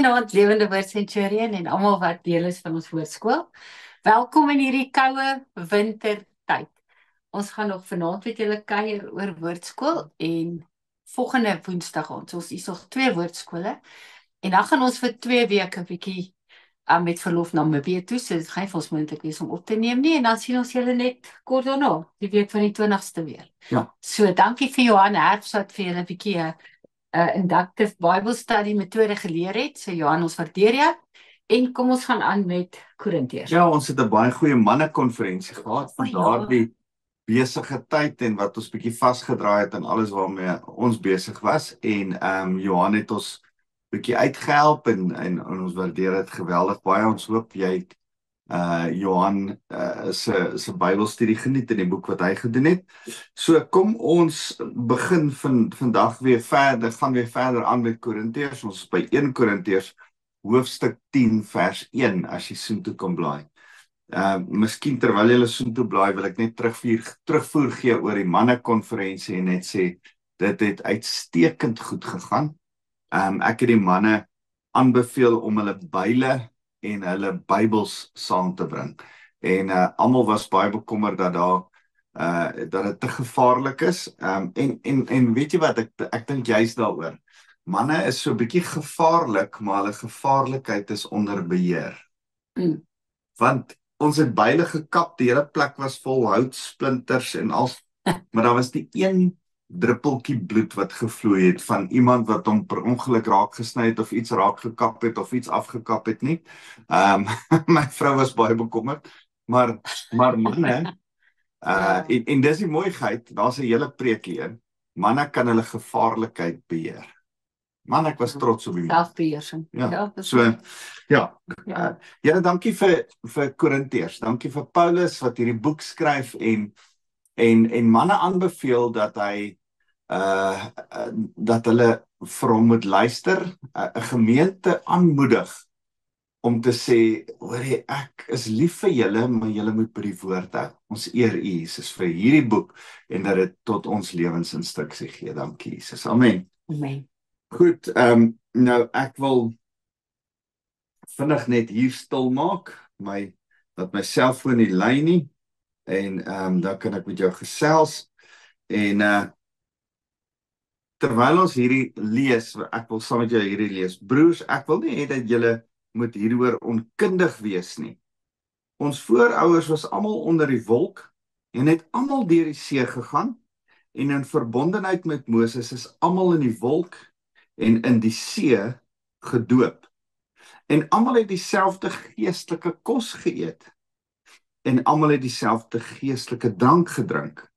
Goeienaand, Lewende Woord Centurion en almal wat deel is van ons woordskool. Welkom in hierdie koue wintertyd. Ons gaan nog vanaand met julle kuier oor woordskool en volgende Woensdag ons is nog 2 woordskole en dan gaan ons vir 2 weke 'n bietjie met verlof na Namibië toe, so dit gaan nie vir ons moontlik wees om op te neem nie en dan sien ons julle net kort daarna, die week van die 20ste weer. Ja. So dankie vir Johan Herbs wat vir julle 'n bietjie inductive Bible study metode geleer het. So Johan, ons waardeer jou. En kom ons gaan aan met Korintiërs. Ja, ons het 'n baie goeie mannekonferensie gehad van ja. daardie besige tyd en wat ons bietjie vasgedraai het en alles waarmee ons besig was. En Johan het ons bietjie uitgehelp en ons waardeer dit geweldig baie. Ons hoop jy Johan se Bybelstudie geniet in die boek wat hy gedoen het. So kom ons begin vandag weer verder aan met Korintiërs. Ons is by 1 Korintiërs hoofstuk 10 vers 1 as jy soontoe kan blaai. Miskien terwyl jy soontoe blaai wil ek net terugvoer gee oor die mannekonferensie en net sê dit het uitstekend goed gegaan. Ek het die manne aanbeveel om hulle byle en hulle Bybels saam te bring. En almal was baie bekommerd dat dit te gevaarlik is. En weet jy wat, ek dink juist daaroor. Manne is so 'n bietjie gevaarlik, maar hulle gevaarlikheid is onder beheer. Want ons het byle gekap, die hele plek was vol houtsplinters en al, maar daar was die een druppeltjie bloed wat gevloei het van iemand wat hom per ongeluk raak gesny het of iets raak gekap het of iets afgekap het nie. My vrou was baie bekommerd, maar manne, en dis die mooiheid, daar's 'n hele preekie in. Manne kan hulle gevaarlikheid beheer. Man, ek was trots op die man. Selfbeheersing. Ja, so, ja. Here, dankie vir Korintiërs. Dankie vir Paulus wat hierdie boek skryf en manne aanbeveel dat hy dat hulle vir hom moet luister, 'n gemeente aanmoedig om te sê, hoorie, ek is lief vir julle, maar julle moet by die woord hou. Ons eer U, Jesus, vir hierdie boek en dat dit tot ons lewensinstruksie gee. Dankie, Jesus. Amen. Amen. Goed, nou ek wil vinnig net hier stil maak, dat my selfoon nie lui nie, en dan kan ek met jou gesels, en terwyl ons hierdie lees, ek wil saam met jou hierdie lees, broers, ek wil nie hê dat julle moet hieroor onkundig wees nie. Ons voorouers was almal onder die wolk, en het almal deur die see gegaan, en in verbondenheid met Moses is almal in die wolk, en in die see gedoop. En almal het dieselfde geestelike kos geëet. En almal het dieselfde geestelike drank gedrink.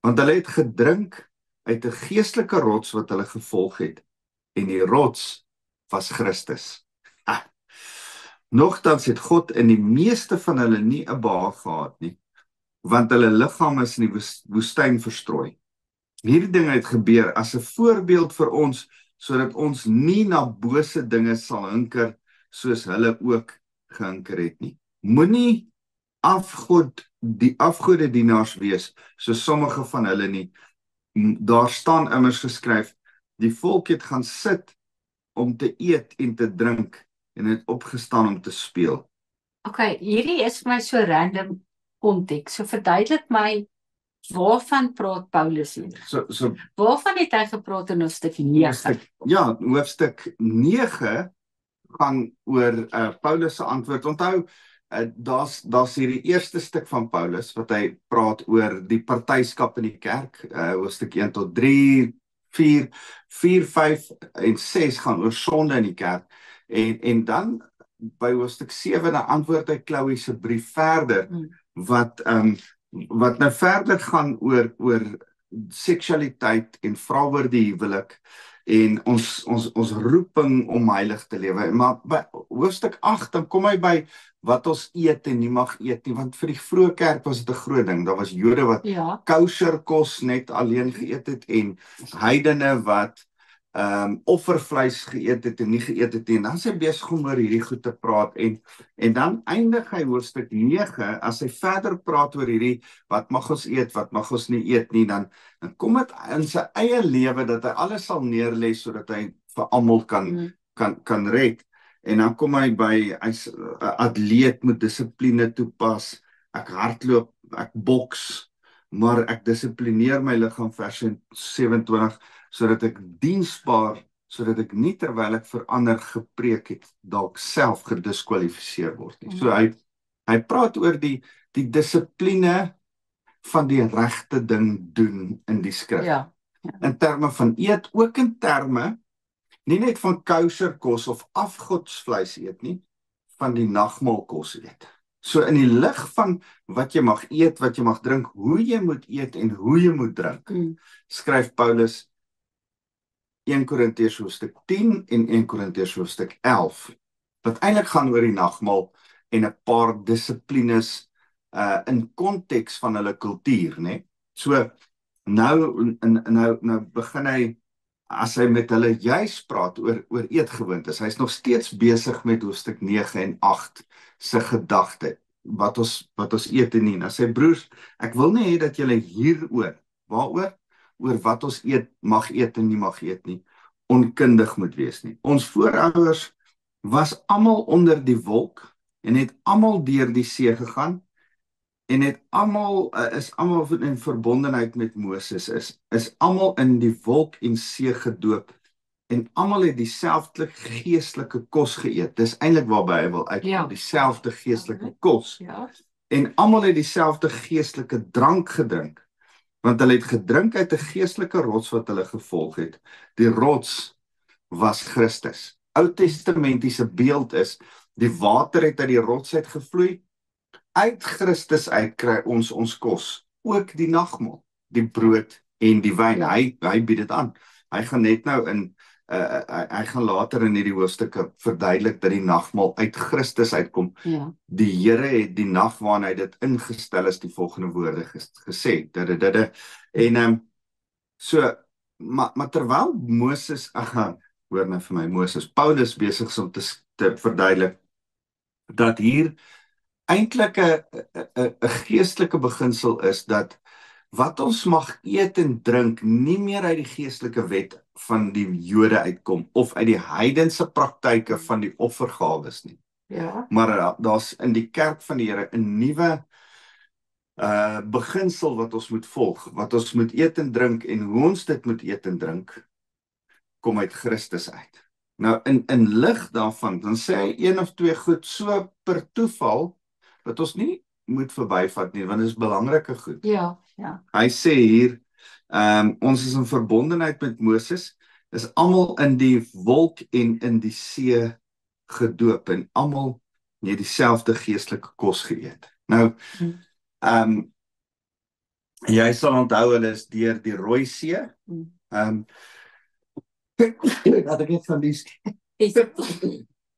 Want hulle het gedrink uit 'n geestelike rots wat hulle gevolg het. En die rots was Christus. Nogtans het God in die meeste van hulle nie 'n behaag gehad nie, want hulle liggame is in die woestyn verstrooi. Hierdie ding het gebeur as 'n voorbeeld vir ons, sodat ons nie na bose dinge sal hinker, soos hulle ook gehinker het nie. Moenie afgodedienaars wees, soos sommige van hulle nie. Daar staan immers geskryf, die volk het gaan sit om te eet en te drink, en het opgestaan om te speel. Okay, hierdie is my so random konteks, so verduidelik my, waarvan praat Paulus hier? Waarvan het hy gepraat in hoofstuk 9? Ja, hoofstuk 9 gaan oor Paulus se antwoord. Onthou, daar's hierdie eerste stuk van Paulus, wat hy praat oor die partyskap in die kerk, hoofstuk 1 tot 3, 4, 5 en 6 gaan oor sonde in die kerk, en dan by hoofstuk 7 dan antwoord hy Chloe se brief verder, wat nou verder gaan oor seksualiteit en vra oor die huwelik en ons roeping om heilig te lewe. Maar by hoofstuk 8 dan kom hy by wat ons eet en nie mag eet nie, want vir die vroeë kerk was dit 'n groot ding. Daar was Jode wat kosher kos net alleen geëet het en heidene wat offervleis geëet het en nie geëet het nie. En dan is hy besig om oor hierdie goed te praat en dan eindig hy hoofstuk 9 as hy verder praat oor hierdie wat mag ons eet, wat mag ons nie eet nie, dan kom dit in sy eie lewe dat hy alles sal neerlê sodat hy vir almal kan red. En dan kom hy by, hy's 'n atleet met dissipline toepas. Ek hardloop, ek boks, maar ek dissiplineer my liggaam, vers 27, sodat ek diensbaar, sodat ek nie terwyl ek vir ander gepreek het, dalk self gediskwalifiseer word nie. So hy praat oor die dissipline van die regte ding doen in die skrif. Ja. In terme van eet, ook in terme nie net van kouserkos of afgodsvleis eet nie, van die nagmaalkos eet. So in die lig van wat jy mag eet, wat jy mag drink, hoe jy moet eet en hoe jy moet drink, skryf Paulus 1 Korintiërs hoofstuk 10 en 1 Korintiërs hoofstuk 11, wat eintlik gaan oor die nagmaal en 'n paar dissiplines in konteks van hulle kultuur, né? So nou begin hy, as hy met hulle juis praat oor eetgewoontes, hy's nog steeds besig met hoofstuk 9 en 8 se gedagte, wat ons eet en nie. Nou sê broers, ek wil nie hê dat julle hieroor, waaroor? Oor wat ons mag eet en nie mag eet nie, onkundig moet wees nie. Ons voorouers was almal onder die wolk en het almal deur die see gegaan en is almal in verbondenheid met Moses, is almal in die wolk en see gedoop en almal het dieselfde geestelike kos geëet. Dis eintlik waarby hy wil uitkom, dieselfde geestelike kos. En almal het dieselfde geestelike drank gedrink, want hulle het gedrink uit 'n geestelike rots wat hulle gevolg het. Die rots was Christus. Ou testamentiese beeld is, die water het uit die rots uit gevloei, uit Christus uit kry ons kos, ook die nagmaal, die brood en die wyn. Hy bied dit aan. Hy gaan net nou hy gaan later in hierdie hoofstukke verduidelik dat die nagmaal uit Christus uitkom. Die Here het die nag waarin hy dit ingestel is, die volgende woorde gesê. En so, maar terwyl Moses, hoor nou vir my, Paulus besig is om te verduidelik dat hier eintlik 'n geestelike beginsel is, dat wat ons mag eet en drink nie meer uit die geestelike wet van die Jode uitkom, of uit die heidense praktyke van die offergawes nie. Maar daar's in die kerk van die Here 'n nuwe beginsel wat ons moet volg, wat ons moet eet en drink, en hoe ons dit moet eet en drink, kom uit Christus uit. Nou in lig daarvan, dan sê hy 1 of 2 goed so per toeval, wat ons nie moet verbyvat nie, want dit is belangrike goed. Hy sê hier, ons is in verbondenheid met Moses, is almal in die wolk en in die see gedoop, en almal het dieselfde geestelike kos geëet. Nou, jy sal onthou, hulle is deur die Rooi See, dat ek net van die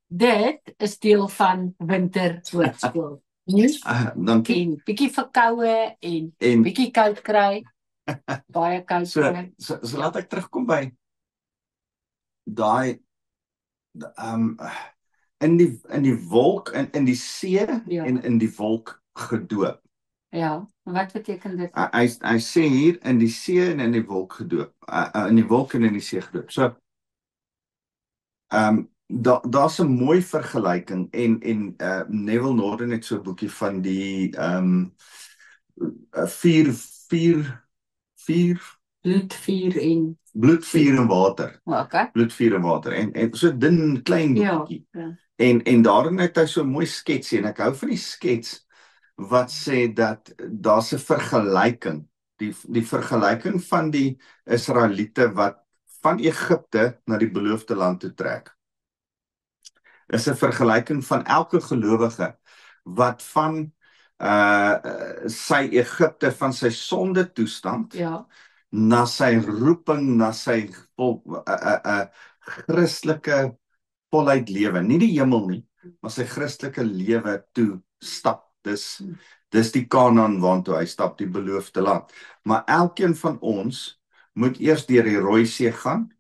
dit is deel van winter woordskool. Dankie. En bietjie verkoue en bietjie koud kry, baie koud kry. So laat ek terugkom by daai in die wolk, in die see en in die wolk gedoop. Wat beteken dit? Hy sê hier, in die see en in die wolk gedoop. In die wolk en in die see gedoop. So, daar's 'n mooi vergelyking, en Neville Norden het so 'n boekie van die bloedvuur en water. Bloedvuur en water. En so dun klein boekie. En daarin het hy so 'n mooi sketsie, en ek hou van die skets wat sê dat daar's 'n vergelyking, die vergelyking van die Israeliete wat van Egipte na die beloofde land toe trek. Is 'n vergelyking van elke gelowige wat van sy Egipte, van sy sonde toestand, na sy roeping, na sy Christelike voluit lewe, nie die hemel nie, maar sy Christelike lewe toe stap. Dis die Kanaan waartoe hy stap, die beloofde land. Maar elkeen van ons moet eers deur die Rooi See gaan,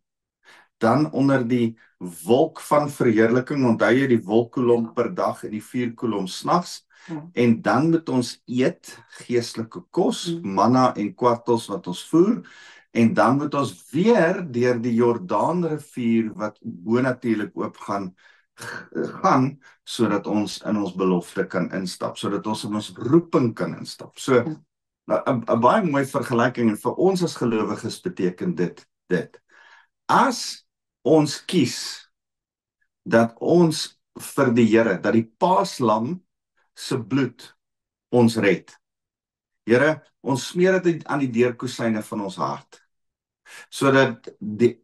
dan onder die wolk van verheerliking, onthou jy die wolkkolom per dag en die vuurkolom s'nags, en dan moet ons eet geestelike kos, manna en kwartels wat ons voer, en dan moet ons weer deur die Jordaanrivier wat bonatuurlik oopgaan, gaan sodat ons in ons belofte kan instap, sodat ons in ons roeping kan instap. So, nou, 'n baie mooi vergelyking en vir ons as gelowiges beteken dit. As ons kies dat ons vir die Here, dat die paaslam se bloed ons red. Here, ons smeer dit aan die deurkosyne van ons hart, sodat die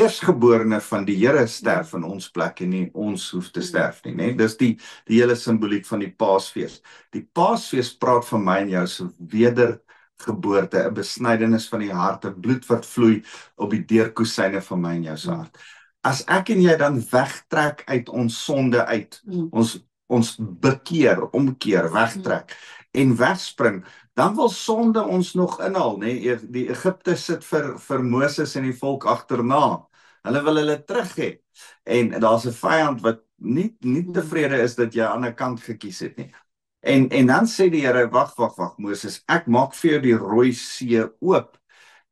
eerstgeborene van die Here sterf in ons plek en nie ons hoef te sterf nie, né? Dis die hele simboliek van die Paasfees. Die Paasfees praat van my en jou se wedergeboorte, 'n besnydenis van die hart, 'n bloed wat vloei op die deurkosyne van my en jou se hart. As ek en jy dan wegtrek uit ons sonde uit, ons bekeer, omkeer, wegtrek en wegspring, dan wil sonde ons nog inhaal, né? Die Egipte sit vir Moses en die volk agterna. Hulle wil hulle terug hê. En daar's 'n vyand wat nie tevrede is dat jy aan 'n kant gekies het nie. En dan sê die Here, wag Moses, ek maak vir jou die Rooi See oop.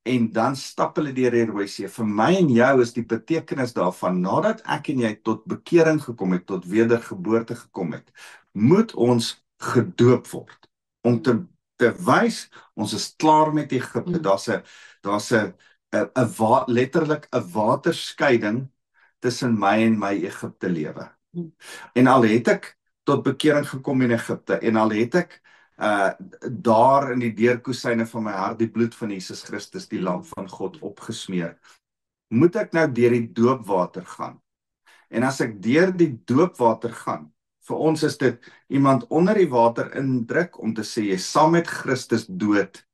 En dan stap hulle deur die Rooi See. Vir my en jou is die betekenis daarvan, nadat ek en jy tot bekering gekom het, tot wedergeboorte gekom het, moet ons gedoop word, om te wys, ons is klaar met Egipte. Daar's letterlik 'n waterskeiding tussen my en my Egipte lewe. En al het ek tot bekering gekom in Egipte, en al het ek daar in die deurkosyne van my hart die bloed van Jesus Christus, die lam van God, opgesmeer, moet ek nou deur die doopwater gaan. En as ek deur die doopwater gaan, vir ons is dit iemand onder die water indruk om te sê, jy saam met Christus dood,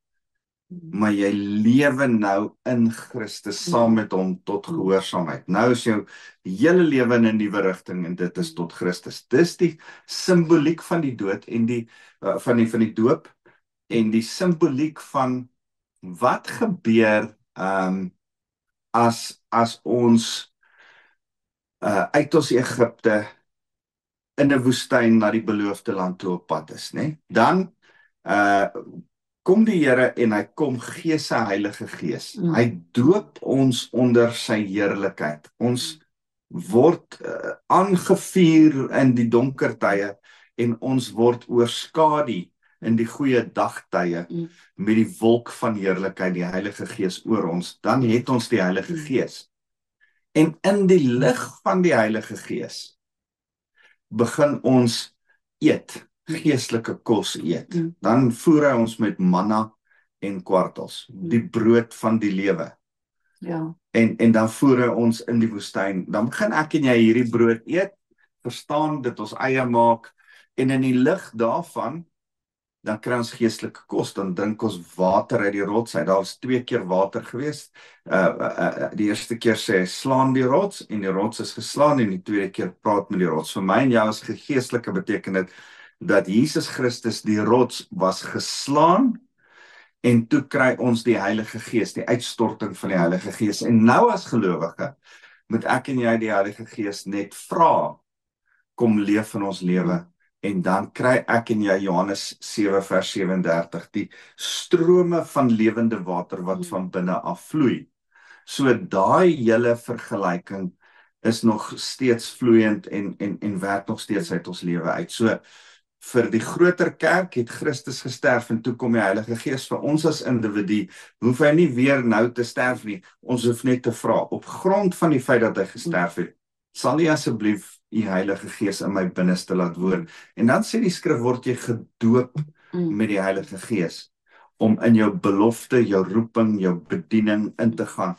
maar jy lewe nou in Christus saam met hom tot gehoorsaamheid. Nou is jou hele lewe in 'n nuwe rigting en dit is tot Christus. Dis die simboliek van die dood en van die doop, en die simboliek van wat gebeur as ons uit ons Egipte in 'n woestyn na die beloofde land toe op pad is, né? Dan kom die Here en hy kom gee sy Heilige Gees. Hy doop ons onder sy heerlikheid. Ons word aangevuur in die donker tye en ons word oorskadu in die goeie dagtye met die wolk van heerlikheid, die Heilige Gees oor ons. Dan het ons die Heilige Gees. En in die lig van die Heilige Gees begin ons eet, geestelike kos eet. Dan voer hy ons met manna en kwartels, die brood van die lewe. Ja. En dan voer hy ons in die woestyn. Dan begin ek en jy hierdie brood eet, verstaan dit ons eie maak, en in die lig daarvan, dan kry ons geestelike kos, dan drink ons water uit die rots uit. Daar was 2 keer water gewees. Die eerste keer sê hy, slaan die rots, en die rots is geslaan, en die tweede keer praat met die rots. Vir my en jou as geestelike beteken dit, dat Jesus Christus die rots was geslaan, en toe kry ons die Heilige Gees, die uitstorting van die Heilige Gees. En nou as gelowige, moet ek en jy die Heilige Gees net vra, kom leef in ons lewe, en dan kry ek en jy Johannes 7 vers 37, die strome van lewende water wat van binne afvloei. So daai hele vergelyking is nog steeds vloeiend en werk nog steeds uit ons lewe uit. So vir die groter kerk het Christus gesterf en toe kom die Heilige Gees. Vir ons as individu hoef hy nie weer nou te sterf nie. Ons hoef net te vra, op grond van die feit dat hy gesterf het, sal nie asseblief die Heilige Gees in my binneste laat woon. En dan sê die skrif, word jy gedoop met die Heilige Gees, om in jou belofte, jou roeping, jou bediening in te gaan.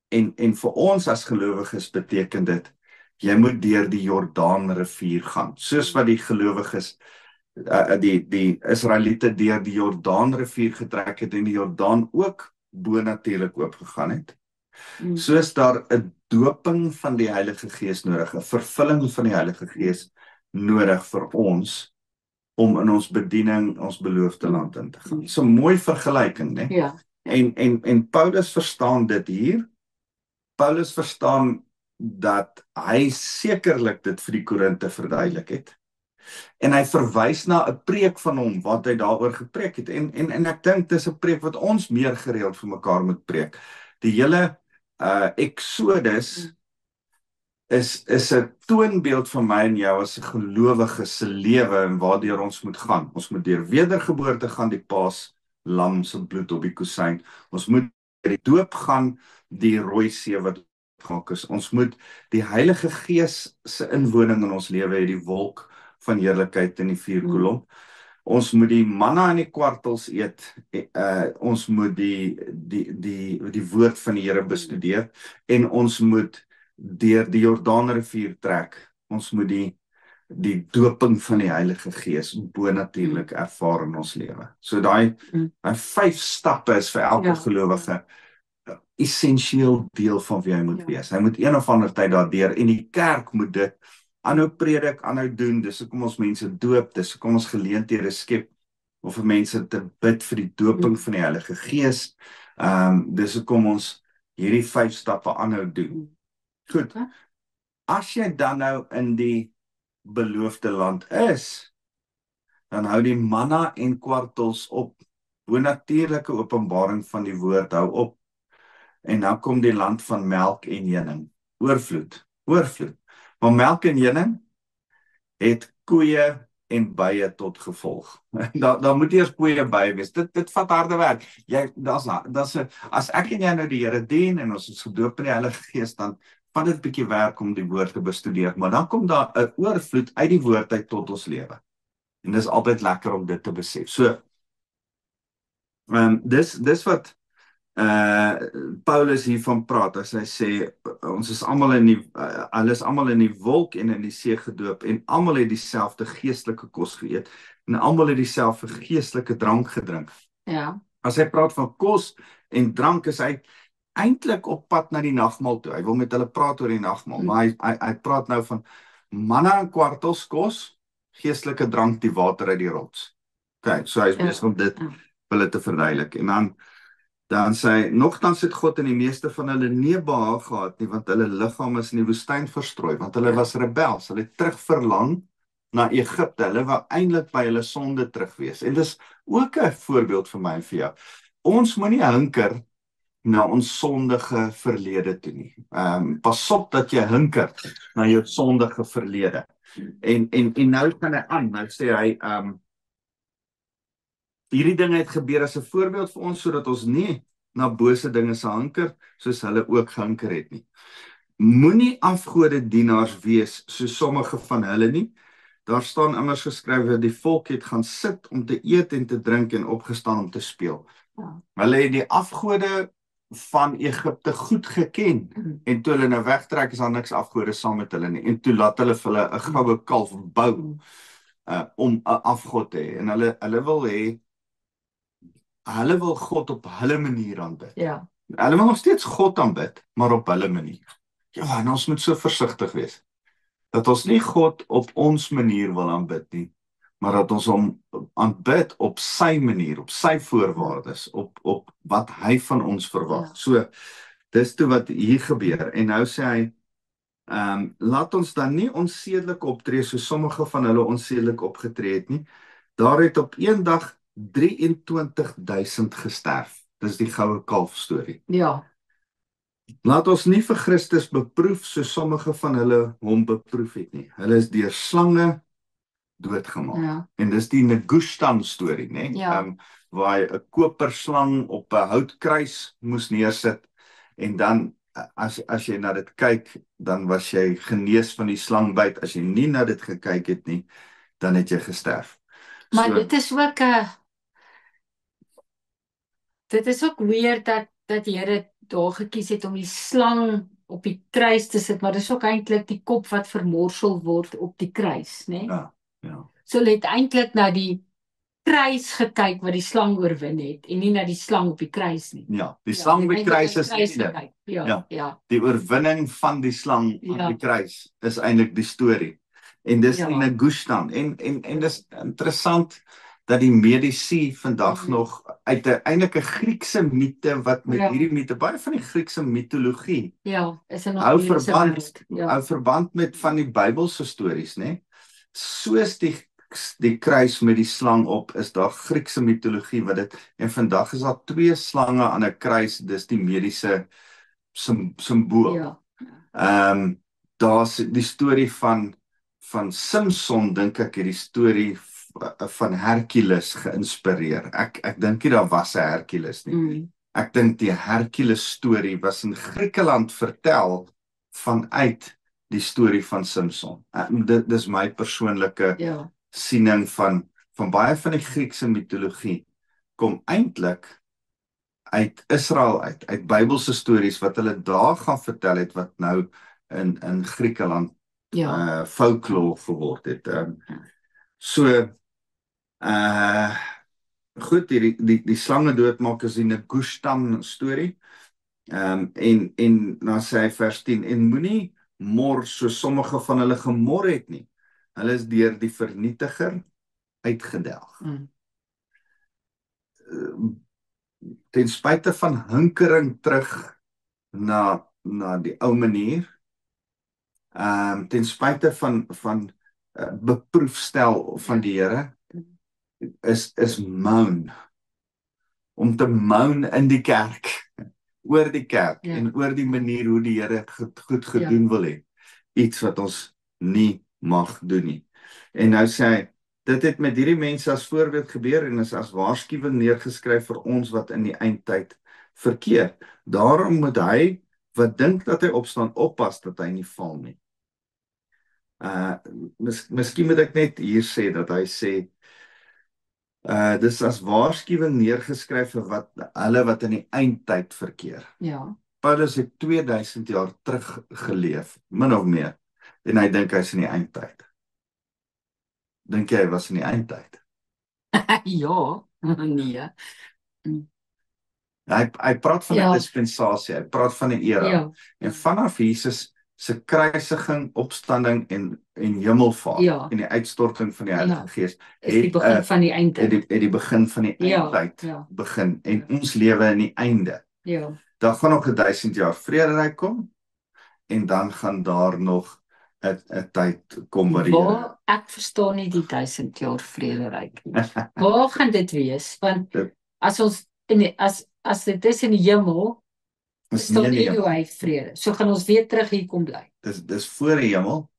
En vir ons as gelowiges beteken dit, jy moet deur die Jordaanrivier gaan, soos wat die gelowiges, die Israeliete deur die Jordaanrivier getrek het en die Jordaan ook bonatuurlik oopgegaan het. So is daar 'n doping van die Heilige Gees nodig, 'n vervulling van die Heilige Gees nodig vir ons, om in ons bediening, ons beloofde land in te gaan. So 'n mooi vergelyking, né? Ja. En Paulus verstaan dit hier. Paulus verstaan dat hy sekerlik dit vir die Korinte verduidelik het. En hy verwys na 'n preek van hom, wat hy daaroor gepreek het. En ek dink dis 'n preek wat ons meer gereeld vir mekaar moet preek. Die hele Exodus is 'n toonbeeld van my en jou as 'n gelowige se lewe en waardeur ons moet gaan. Ons moet deur wedergeboorte gaan, die paaslam se bloed op die kusyn. Ons moet deur die doop gaan, die rooi see wat gemaak is. Ons moet die Heilige Gees se inwoning in ons lewe hê, die wolk van heerlikheid in die vuurkolom. Ons moet die manna en die kwartels eet. Ons moet die woord van die Here bestudeer en ons moet deur die Jordaanrivier trek. Ons moet die doping van die Heilige Gees bonatuurlik ervaar in ons lewe. So daai 5 stappe is vir elke gelowige essensieel deel van wie hy moet wees. Hy moet een of ander tyd daardeur en die kerk moet dit aanhou predik, aanhou doen. Dis hoekom ons mense doop, dis hoekom ons geleenthede skep of vir mense te bid vir die doping van die Heilige Gees. Dis hoekom ons hierdie 5 stappe aanhou doen. Goed. As jy dan nou in die beloofde land is, dan hou die manna en kwartels op. Bonatuurlike openbaring van die woord hou op. En dan kom die land van melk en honing. Oorvloed. Maar melk en honing het koeie en bye tot gevolg. Dan moet eers koeie bye wees. Dit vat harde werk. As ek en jy nou die Here dien en ons is gedoop in die Heilige Gees, dan vat dit 'n bietjie werk om die woord te bestudeer, maar dan kom daar 'n oorvloed uit die woord uit tot ons lewe. En dis altyd lekker om dit te besef. So, dis wat Paulus hiervan praat, as hy sê, ons is almal hulle is almal in die wolk en in die see gedoop, en almal het dieselfde geestelike kos geëet, en almal het dieselfde geestelike drank gedrink. Ja. As hy praat van kos en drank, is hy eintlik op pad na die nagmaal toe. Hy wil met hulle praat oor die nagmaal, maar hy praat nou van manna en kwartels kos, geestelike drank, die water uit die rots. Okay, so hy is besig om dit hulle te verduidelik. En dan sê hy, nogtans het God in die meeste van hulle nie behaag gehad nie, want hulle liggaam is in die woestyn verstrooi, want hulle was rebels, hulle het terug verlang na Egipte, hulle wou eintlik by hulle sonde terug wees. En dis ook 'n voorbeeld vir my en vir jou. Ons moenie hinker na ons sondige verlede toe nie. Pas op dat jy hinker na jou sondige verlede. En nou gaan hy aan, nou sê hy, hierdie dinge het gebeur as 'n voorbeeld vir ons, sodat ons nie na bose dinge sal hinker, soos hulle ook gehinker het nie. Moenie afgode dienaars wees, soos sommige van hulle nie. Daar staan immers geskryf dat die volk het gaan sit om te eet en te drink en opgestaan om te speel. Hulle het die afgode van Egipte goed geken, en toe hulle nou wegtrek, is daar niks afgode saam met hulle nie, en toe laat hulle vir hulle 'n goue kalf bou, om 'n afgod te hê, en hulle wil God op hulle manier aanbid. Ja. Hulle wil nog steeds God aanbid, maar op hulle manier. Ja, en ons moet so versigtig wees, dat ons nie God op ons manier wil aanbid nie, maar dat ons hom aanbid op sy manier, op sy voorwaardes, op wat hy van ons verwag. So, dis toe wat hier gebeur, en nou sê hy, laat ons dan nie onsedelik optree, so sommige van hulle onsedelik opgetree het nie. Daar het op een dag 23.000 gesterf. Dis die goue kalf storie. Ja. Laat ons nie vir Christus beproef, so sommige van hulle hom beproef het nie. Hulle is deur slange doodgemaak. Ja. En dis die Negushtan storie, né? Ja. Waar hy 'n koperslang op 'n houtkruis moes neersit, en dan as jy na dit kyk, dan was jy genees van die slangbyt. As jy nie na dit gekyk het nie, dan het jy gesterf. Maar So, dit is ook weird dat die Here daar gekies het om die slang op die kruis te sit, maar dis ook eintlik die kop wat vermorsel word op die kruis, né? ja. So hulle het eintlik na die kruis gekyk wat die slang oorwin het, en nie na die slang op die kruis nie. Ja, die slang by kruis is gekyk. Ja. Ja. Die oorwinning van die slang Ja. aan die kruis is eintlik die storie. En dis Ja. die Negushtan. En dis interessant dat die medici vandag nog uit 'n eintlik 'n Griekse mite wat met hierdie mite, baie van die Griekse mitologie Ja, is er nog hou meer verband met van die Bybelse stories, né? Soos die kruis met die slang op, is daar Griekse mitologie wat dit, en vandag is daar 2 slange aan 'n kruis, dis die mediese simbool. Ja. daar's die storie van Samson, dink ek het die storie van Hercules geïnspireer. Ek dink nie daar was 'n Hercules nie. Ek dink die Hercules storie was in Griekeland vertel vanuit die storie van Samson. Dis my persoonlike siening van baie van die Griekse mitologie kom eintlik uit Israel uit Bybelse stories wat hulle daar gaan vertel het wat nou in Griekeland folklore geword het. Goed, die slange doodmaak is die Negushtan storie. En dan sê hy vers 10, en moenie mor so sommige van hulle gemor het nie. Hulle is deur die vernietiger uitgedelg. Ten spyte van hinkering terug na die ou manier, ten spyte van beproefstel van die Here, is moan, om te moan in die kerk, oor die kerk, en oor die manier hoe die Here goed gedoen wil hê, iets wat ons nie mag doen nie. En nou sê hy, dit het met hierdie mense as voorbeeld gebeur en is as waarskuwing neergeskryf vir ons wat in die eindtyd verkeer. Daarom moet hy wat dink dat hy opstaan, oppas dat hy nie val nie. Miskien moet ek net hier sê dat hy sê, dis as waarskuwing neergeskryf vir hulle wat in die eindtyd verkeer. Paulus het 2000 jaar terug geleef, min of meer, en hy dink hy's in die eindtyd. Dink jy hy was in die eindtyd? Ja, nee. Hy praat van 'n dispensasie, hy praat van 'n era. En vanaf Jesus se kruisiging, opstanding en hemelvaart en die uitstorting van die Heilige Gees is die begin van die eindtyd. Het die begin van die eindtyd begin en ons lewe in die einde. Daar gaan nog 1000 jaar vrederyk kom en dan gaan daar nog 'n tyd kom waar die Here. Ek verstaan nie die 1000 jaar vrederyk nie. Waar gaan dit wees? Want as ons as dit is in die hemel, is dan eeuwigheid vrede. So gaan ons weer terug hier kom bly. Dis voor die hemel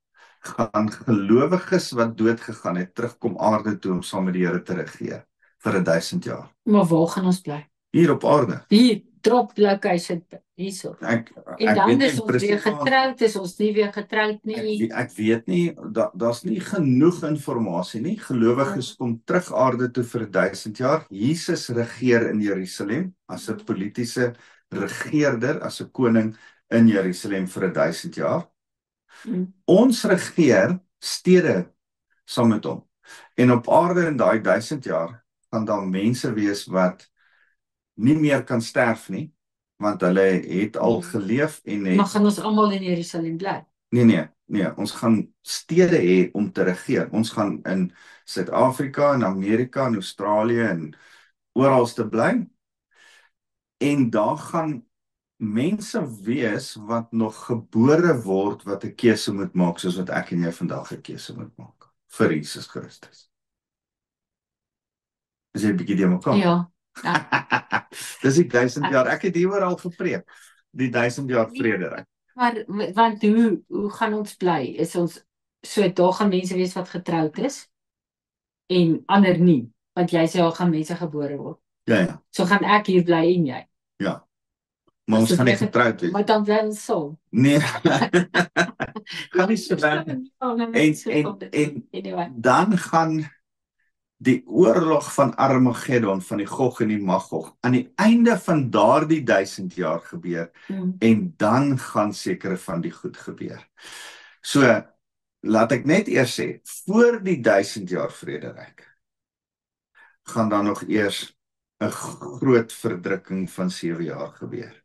gaan gelowiges wat dood gegaan het terugkom aarde toe om saam met die Here te regeer vir 1000 jaar. Maar waar gaan ons bly? Hier op aarde. Hier, drop location hierso. En dan is ons weer getroud, is ons nie weer getroud nie. Ek weet nie, daar's nie genoeg inligting nie. Gelowiges kom terug aarde toe vir 1000 jaar. Jesus regeer in Jerusalem as 'n politieke regeerder, as 'n koning in Jerusalem vir 1000 jaar. Ons regeer stede saam met hom. En op aarde in daai 1000 jaar gaan daar mense wees wat nie meer kan sterf nie, want hulle het al geleef en het... Maar gaan ons almal in Jerusalem bly? Nee, ons gaan stede hê om te regeer. Ons gaan in Suid-Afrika, in Amerika, in Australië en oral te bly. En daar gaan mense wees wat nog gebore word wat 'n keuse moet maak, soos wat ek en jy vandag 'n keuse moet maak vir Jesus Christus. Is jy 'n bietjie die mekaar? Ja. Dis die 1000 jaar. Ek het hieroor al gepreek. Die 1000 jaar vrederyk. Maar want hoe gaan ons bly? Is ons so daar gaan mense wees wat getroud is en ander nie, want jy sê daar gaan mense gebore word. Ja. So gaan ek hier bly en jy. Ja. Maar ons gaan nie getroud wees. Maar dan bly ons so. Nee. Gaan nie so bly. En dan gaan die oorlog van Armageddon, van die Gog en die Magog, aan die einde van daardie 1000 jaar gebeur, en dan gaan sekere van die goed gebeur. So, laat ek net eers sê, voor die 1000 jaar vrederyk, gaan dan nog eers 'n groot verdrukking van 7 jaar gebeur.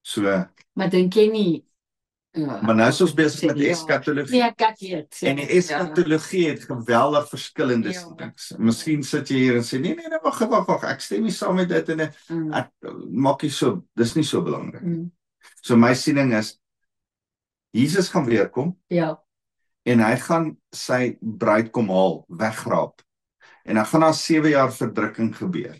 So, maar dink jy nie maar nou is ons besig met eskatologie. Nee, ek weet. En die eskatologie het geweldig verskillende sienings. Miskien sit jy hier en sê nee, wag, ek stem nie saam met dit en ek maak nie so, dis nie so belangrik. So my siening is Jesus gaan weer kom. Ja. En hy gaan sy bruid kom haal, wegraap. En dan gaan daar 7 jaar verdrukking gebeur,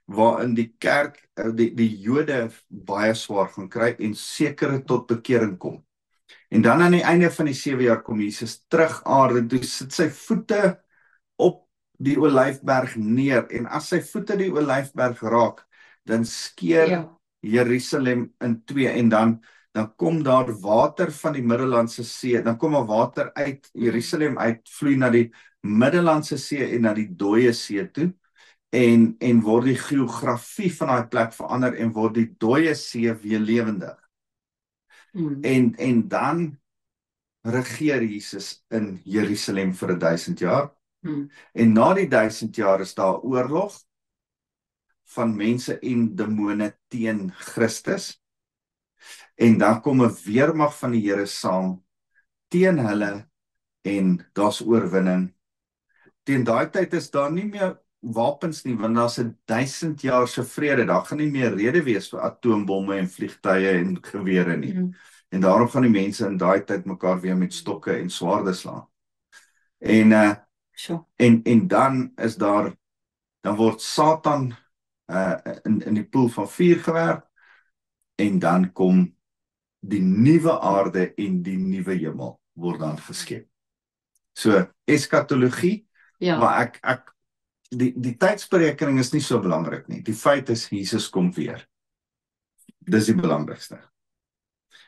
waarin die kerk, die Jode baie swaar gaan kry en sekere tot bekering kom. En dan aan die einde van die 7 jaar kom Jesus terug aarde, toe sit sy voete op die Olyfberg neer, en as sy voete die Olyfberg raak, dan skeer Ja. Jerusalem in twee, en dan kom daar water van die Middellandse See, dan kom daar water uit Jerusalem uit, vloei na die Middellandse See en na die Dooie See toe, en word die geografie van daai plek verander, en word die Dooie See weer lewendig. En dan regeer Jesus in Jerusalem vir 1000 jaar, en na die 1000 jaar is daar oorlog van mense en demone teen Christus, en dan kom 'n weermag van die Here saam teen hulle, en daar's oorwinning. Teen daai tyd is daar nie meer wapens nie, want daar's 1000 jaar se vrede, daar gaan nie meer rede wees vir atoombomme en vliegtuie en gewere nie. En daarom gaan die mense in daai tyd mekaar weer met stokke en swaarde slaan. En dan is daar, dan word Satan in die poel van vuur gewerp, en dan kom die nuwe aarde en die nuwe hemel word dan geskep. So, eskatologie, maar die tydsberekening is nie so belangrik nie. Die feit is, Jesus kom weer. Dis die belangrikste.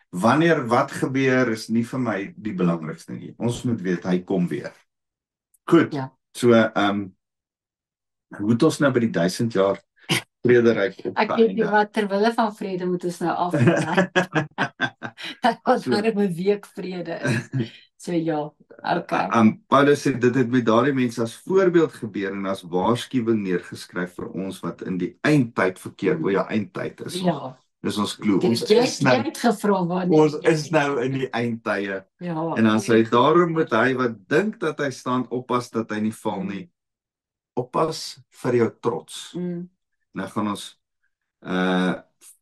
Wanneer wat gebeur is nie vir my die belangrikste nie. Ons moet weet, hy kom weer. Goed, so, moet ons nou by die 1000 jaar vrederyk op Ek weet nie wat, terwille van vrede moet ons nou afgaan. Dat was maar 'n week vrede. So ja, okay. Paulus sê, dit het met daardie mense as voorbeeld gebeur en as waarskuwing neergeskryf vir ons wat in die eindtyd verkeer, eindtyd is. Ja. Dis ons glo. Ons is nou in die eindtye. Ja. En dan sê hy, daarom moet hy wat dink dat hy staan, oppas dat hy nie val nie. Oppas vir jou trots. Nou gaan ons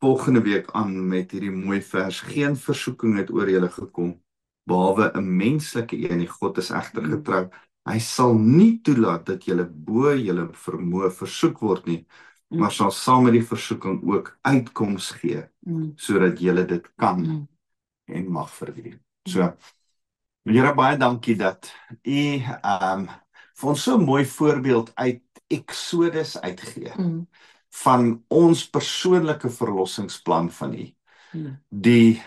volgende week aan met hierdie mooi vers. Geen versoeking het oor julle gekom, behalwe 'n menslike een. God is egter getrou. Hy sal nie toelaat dat julle bo julle vermoë versoek word nie, maar sal saam met die versoeking ook uitkoms gee, sodat julle dit kan en mag verdien. So, Here, baie dankie dat u vir ons so 'n mooi voorbeeld uit Exodus uitgee, van ons persoonlike verlossingsplan van u. Die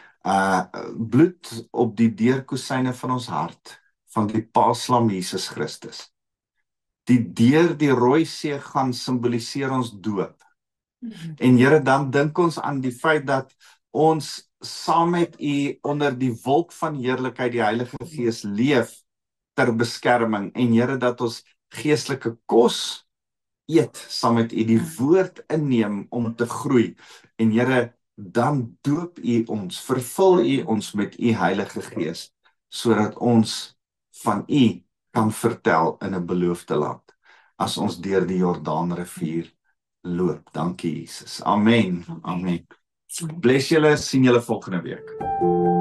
bloed op die deurkosyne van ons hart, van die paaslam Jesus Christus. Die deur die Rooi See gaan simboliseer ons doop. En Here, dan dink ons aan die feit dat ons saam met u onder die wolk van heerlikheid, die Heilige Gees, leef ter beskerming. En Here, dat ons geestelike kos eet saam met u, die woord inneem om te groei. En Here, dan doop u ons, vervul u ons met u Heilige Gees, sodat ons van u kan vertel in 'n beloofde land, as ons deur die Jordaanrivier loop. Dankie Jesus. Amen. Amen. Bless julle, sien julle volgende week.